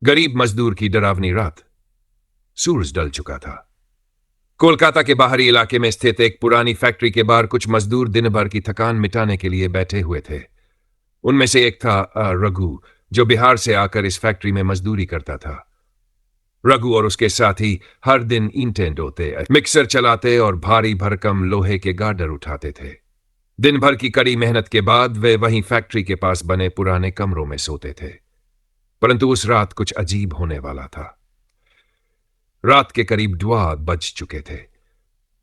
गरीब मजदूर की डरावनी रात। सूरज ढल चुका था। कोलकाता के बाहरी इलाके में स्थित एक पुरानी फैक्ट्री के बाहर कुछ मजदूर दिन भर की थकान मिटाने के लिए बैठे हुए थे। उनमें से एक था रघु, जो बिहार से आकर इस फैक्ट्री में मजदूरी करता था। रघु और उसके साथी हर दिन ईंटें ढोते, मिक्सर चलाते और भारी भरकम लोहे के गार्डर उठाते थे। दिन भर की कड़ी मेहनत के बाद वे वहीं फैक्ट्री के पास बने पुराने कमरों में सोते थे। परंतु उस रात कुछ अजीब होने वाला था। रात के करीब 2 बज चुके थे।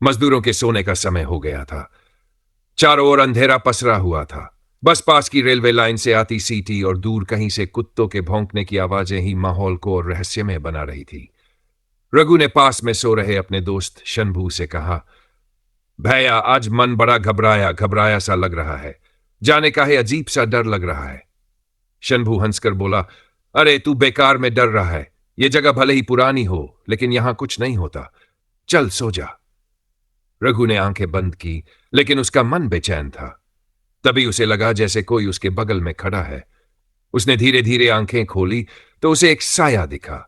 मजदूरों के सोने का समय हो गया था। चारों ओर अंधेरा पसरा हुआ था। बस पास की रेलवे लाइन से आती सीटी और दूर कहीं से कुत्तों के भौंकने की आवाजें ही माहौल को और रहस्यमय बना रही थी। रघु ने पास में सो रहे अपने दोस्त शंभू से कहा, भैया, आज मन बड़ा घबराया घबराया सा लग रहा है। जाने का है, अजीब सा डर लग रहा है। शंभू हंसकर बोला, अरे तू बेकार में डर रहा है। यह जगह भले ही पुरानी हो, लेकिन यहां कुछ नहीं होता। चल सो जा। रघु ने आंखें बंद की, लेकिन उसका मन बेचैन था। तभी उसे लगा जैसे कोई उसके बगल में खड़ा है। उसने धीरे धीरे आंखें खोली तो उसे एक साया दिखा,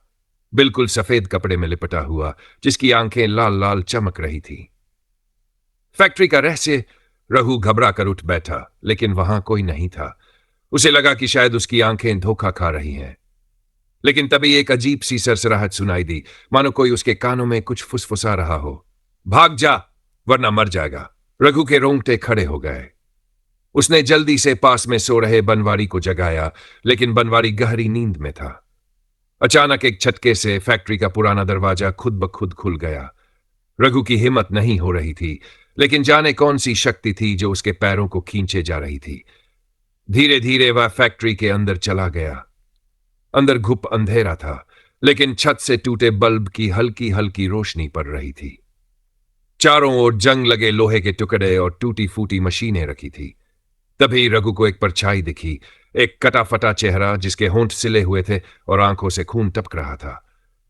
बिल्कुल सफेद कपड़े में लिपटा हुआ, जिसकी आंखें लाल लाल चमक रही थी। फैक्ट्री का रहस्य। रघु घबरा कर उठ बैठा, लेकिन वहां कोई नहीं था। उसे लगा कि शायद उसकी आंखें धोखा खा रही हैं। लेकिन तभी एक अजीब सी सरसराहट सुनाई दी, मानो कोई उसके कानों में कुछ फुसफुसा रहा हो। भाग जा, वरना मर जाएगा। रघु के रोंगटे खड़े हो गए। उसने जल्दी से पास में सो रहे बनवारी को जगाया, लेकिन बनवारी गहरी नींद में था। अचानक एक झटके से फैक्ट्री का पुराना दरवाजा खुद ब खुद खुल गया। रघु की हिम्मत नहीं हो रही थी, लेकिन जाने कौन सी शक्ति थी जो उसके पैरों को खींचे जा रही थी। धीरे धीरे वह फैक्ट्री के अंदर चला गया। अंदर घुप अंधेरा था, लेकिन छत से टूटे बल्ब की हल्की हल्की रोशनी पड़ रही थी। चारों ओर जंग लगे लोहे के टुकड़े और टूटी फूटी मशीनें रखी थी। तभी रघु को एक परछाई दिखी, एक कटा फटा चेहरा जिसके होंठ सिले हुए थे और आंखों से खून टपक रहा था।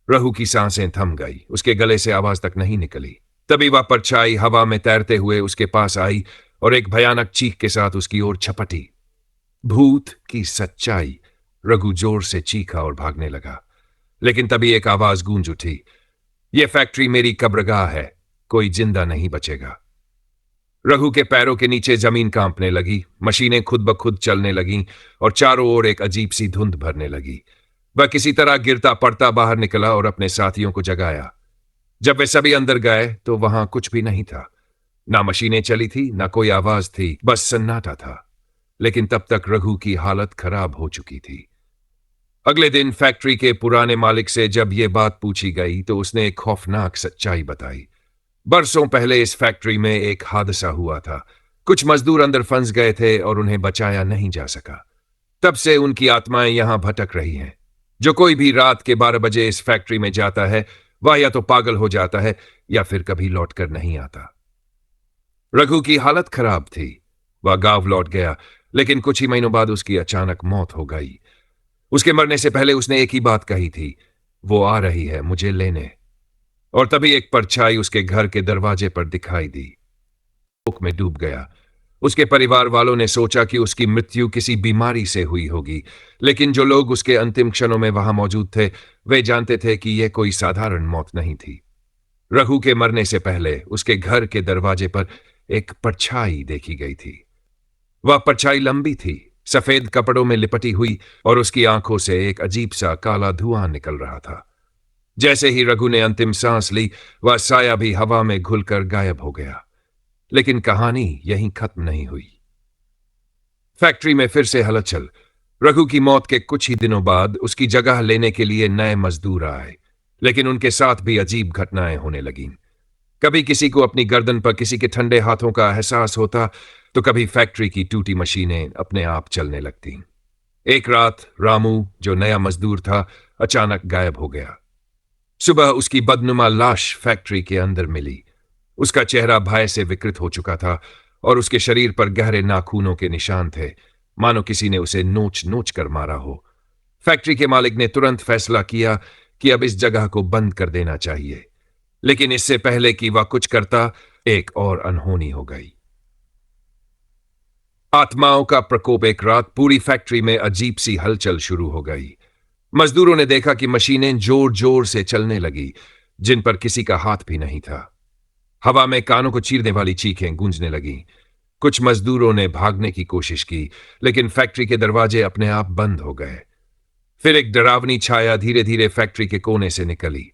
रघु की सांसें थम गई, उसके गले से आवाज तक नहीं निकली। तभी वह परछाई हवा में तैरते हुए उसके पास आई और एक भयानक चीख के साथ उसकी ओर झपटी। भूत की सच्चाई। रघु जोर से चीखा और भागने लगा, लेकिन तभी एक आवाज गूंज उठी, यह फैक्ट्री मेरी कब्रगाह है, कोई जिंदा नहीं बचेगा। रघु के पैरों के नीचे जमीन कांपने लगी, मशीनें खुद ब खुद चलने लगीं और चारों ओर एक अजीब सी धुंध भरने लगी। वह किसी तरह गिरता पड़ता बाहर निकला और अपने साथियों को जगाया। जब वे सभी अंदर गए तो वहां कुछ भी नहीं था। ना मशीनें चली थी, ना कोई आवाज थी, बस सन्नाटा था। लेकिन तब तक रघु की हालत खराब हो चुकी थी। अगले दिन फैक्ट्री के पुराने मालिक से जब यह बात पूछी गई तो उसने एक खौफनाक सच्चाई बताई। बरसों पहले इस फैक्ट्री में एक हादसा हुआ था। कुछ मजदूर अंदर फंस गए थे और उन्हें बचाया नहीं जा सका। तब से उनकी आत्माएं यहां भटक रही हैं। जो कोई भी रात के 12 बजे इस फैक्ट्री में जाता है, वह या तो पागल हो जाता है या फिर कभी लौटकर नहीं आता। रघु की हालत खराब थी। वह गांव लौट गया, लेकिन कुछ ही महीनों बाद उसकी अचानक मौत हो गई। उसके मरने से पहले उसने एक ही बात कही थी, वो आ रही है मुझे लेने। और तभी एक परछाई उसके घर के दरवाजे पर दिखाई दी। शोक में डूब गया। उसके परिवार वालों ने सोचा कि उसकी मृत्यु किसी बीमारी से हुई होगी, लेकिन जो लोग उसके अंतिम क्षणों में वहां मौजूद थे, वे जानते थे कि यह कोई साधारण मौत नहीं थी। रघु के मरने से पहले उसके घर के दरवाजे पर एक परछाई देखी गई थी। वह परछाई लंबी थी, सफेद कपड़ों में लिपटी हुई, और उसकी आंखों से एक अजीब सा काला धुआं निकल रहा था। जैसे ही रघु ने अंतिम सांस ली, वह साया भी हवा में घुलकर गायब हो गया। लेकिन कहानी यहीं खत्म नहीं हुई। फैक्ट्री में फिर से हलचल। रघु की मौत के कुछ ही दिनों बाद उसकी जगह लेने के लिए नए मजदूर आए, लेकिन उनके साथ भी अजीब घटनाएं होने लगीं। कभी किसी को अपनी गर्दन पर किसी के ठंडे हाथों का एहसास होता, तो कभी फैक्ट्री की टूटी मशीनें अपने आप चलने लगती। एक रात रामू, जो नया मजदूर था, अचानक गायब हो गया। सुबह उसकी बदनुमा लाश फैक्ट्री के अंदर मिली। उसका चेहरा भय से विकृत हो चुका था और उसके शरीर पर गहरे नाखूनों के निशान थे, मानो किसी ने उसे नोच नोच कर मारा हो। फैक्ट्री के मालिक ने तुरंत फैसला किया कि अब इस जगह को बंद कर देना चाहिए, लेकिन इससे पहले कि वह कुछ करता, एक और अनहोनी हो गई। आत्माओं का प्रकोप। एक रात पूरी फैक्ट्री में अजीब सी हलचल शुरू हो गई। मजदूरों ने देखा कि मशीनें जोर जोर से चलने लगी, जिन पर किसी का हाथ भी नहीं था। हवा में कानों को चीरने वाली चीखें गूंजने लगीं। कुछ मजदूरों ने भागने की कोशिश की, लेकिन फैक्ट्री के दरवाजे अपने आप बंद हो गए। फिर एक डरावनी छाया धीरे धीरे फैक्ट्री के कोने से निकली।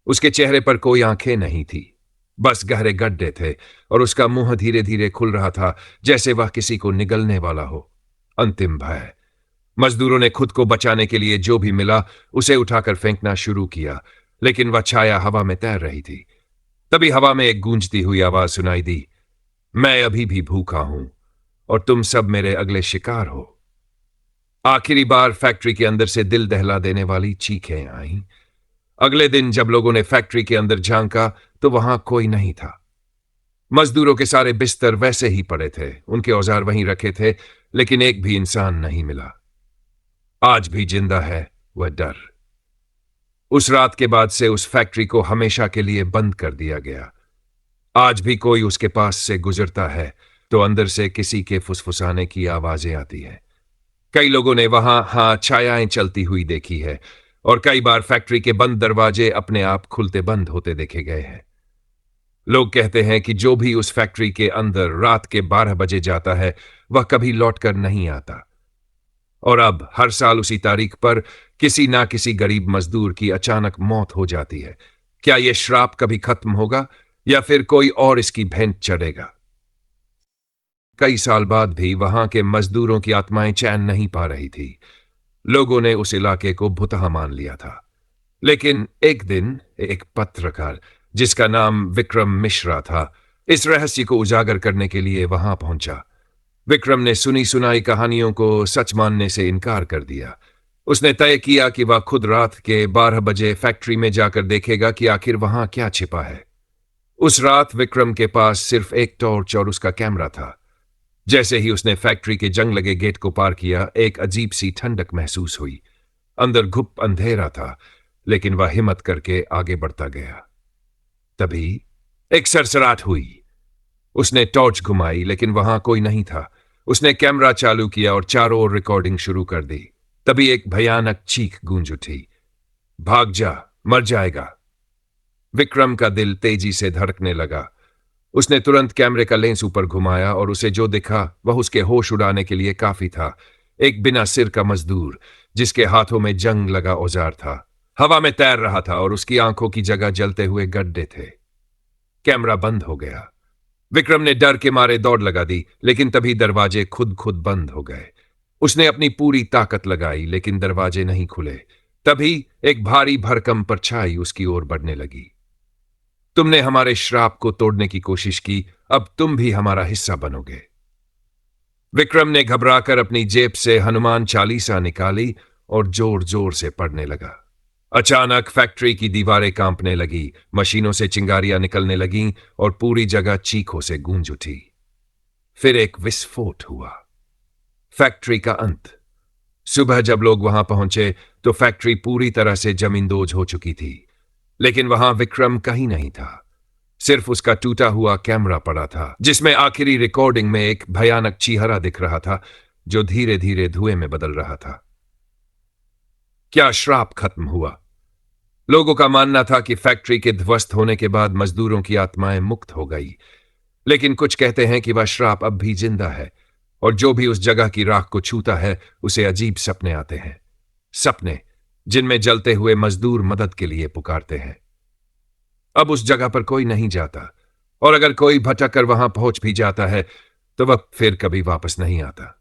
उसके चेहरे पर कोई आंखें नहीं थी, बस गहरे गड्ढे थे, और उसका मुंह धीरे धीरे खुल रहा था, जैसे वह किसी को निगलने वाला हो। अंतिम भय। मजदूरों ने खुद को बचाने के लिए जो भी मिला उसे उठाकर फेंकना शुरू किया, लेकिन वह छाया हवा में तैर रही थी। तभी हवा में एक गूंजती हुई आवाज सुनाई दी, मैं अभी भी भूखा हूं और तुम सब मेरे अगले शिकार हो। आखिरी बार फैक्ट्री के अंदर से दिल दहला देने वाली चीखें आईं। अगले दिन जब लोगों ने फैक्ट्री के अंदर झांका तो वहां कोई नहीं था। मजदूरों के सारे बिस्तर वैसे ही पड़े थे, उनके औजार वहीं रखे थे, लेकिन एक भी इंसान नहीं मिला। आज भी जिंदा है वह डर। उस रात के बाद से उस फैक्ट्री को हमेशा के लिए बंद कर दिया गया। आज भी कोई उसके पास से गुजरता है तो अंदर से किसी के फुसफुसाने की आवाजें आती हैं। कई लोगों ने वहां छायाएं चलती हुई देखी है, और कई बार फैक्ट्री के बंद दरवाजे अपने आप खुलते बंद होते देखे गए हैं। लोग कहते हैं कि जो भी उस फैक्ट्री के अंदर रात के 12 बजे जाता है वह कभी लौटकर नहीं आता। और अब हर साल उसी तारीख पर किसी ना किसी गरीब मजदूर की अचानक मौत हो जाती है। क्या यह श्राप कभी खत्म होगा या फिर कोई और इसकी भेंट चढ़ेगा? कई साल बाद भी वहां के मजदूरों की आत्माएं चैन नहीं पा रही थी। लोगों ने उस इलाके को भुतहा मान लिया था। लेकिन एक दिन एक पत्रकार, जिसका नाम विक्रम मिश्रा था, इस रहस्य को उजागर करने के लिए वहां पहुंचा। विक्रम ने सुनी सुनाई कहानियों को सच मानने से इनकार कर दिया। उसने तय किया कि वह खुद रात के 12 बजे फैक्ट्री में जाकर देखेगा कि आखिर वहां क्या छिपा है। उस रात विक्रम के पास सिर्फ एक टॉर्च और उसका कैमरा था। जैसे ही उसने फैक्ट्री के जंग लगे गेट को पार किया, एक अजीब सी ठंडक महसूस हुई। अंदर घुप अंधेरा था, लेकिन वह हिम्मत करके आगे बढ़ता गया। तभी एक सरसराहट हुई। उसने टॉर्च घुमाई, लेकिन वहां कोई नहीं था। उसने कैमरा चालू किया और चारों ओर रिकॉर्डिंग शुरू कर दी। तभी एक भयानक चीख गूंज उठी, भाग जा, मर जाएगा। विक्रम का दिल तेजी से धड़कने लगा। उसने तुरंत कैमरे का लेंस ऊपर घुमाया और उसे जो दिखा वह उसके होश उड़ाने के लिए काफी था। एक बिना सिर का मजदूर, जिसके हाथों में जंग लगा औजार था, हवा में तैर रहा था और उसकी आंखों की जगह जलते हुए गड्ढे थे। कैमरा बंद हो गया। विक्रम ने डर के मारे दौड़ लगा दी, लेकिन तभी दरवाजे खुद खुद बंद हो गए। उसने अपनी पूरी ताकत लगाई, लेकिन दरवाजे नहीं खुले। तभी एक भारी भरकम परछाई उसकी ओर बढ़ने लगी। तुमने हमारे श्राप को तोड़ने की कोशिश की, अब तुम भी हमारा हिस्सा बनोगे। विक्रम ने घबराकर अपनी जेब से हनुमान चालीसा निकाली और जोर जोर से पढ़ने लगा। अचानक फैक्ट्री की दीवारें कांपने लगी, मशीनों से चिंगारियां निकलने लगीं और पूरी जगह चीखों से गूंज उठी। फिर एक विस्फोट हुआ। फैक्ट्री का अंत। सुबह जब लोग वहां पहुंचे तो फैक्ट्री पूरी तरह से जमींदोज हो चुकी थी, लेकिन वहां विक्रम कहीं नहीं था। सिर्फ उसका टूटा हुआ कैमरा पड़ा था, जिसमें आखिरी रिकॉर्डिंग में एक भयानक चीहरा दिख रहा था जो धीरे धीरे धुएं में बदल रहा था। क्या श्राप खत्म हुआ? लोगों का मानना था कि फैक्ट्री के ध्वस्त होने के बाद मजदूरों की आत्माएं मुक्त हो गई, लेकिन कुछ कहते हैं कि वह श्राप अब भी जिंदा है, और जो भी उस जगह की राख को छूता है उसे अजीब सपने आते हैं। सपने जिनमें जलते हुए मजदूर मदद के लिए पुकारते हैं। अब उस जगह पर कोई नहीं जाता, और अगर कोई भटक कर वहां पहुंच भी जाता है तो वह फिर कभी वापस नहीं आता।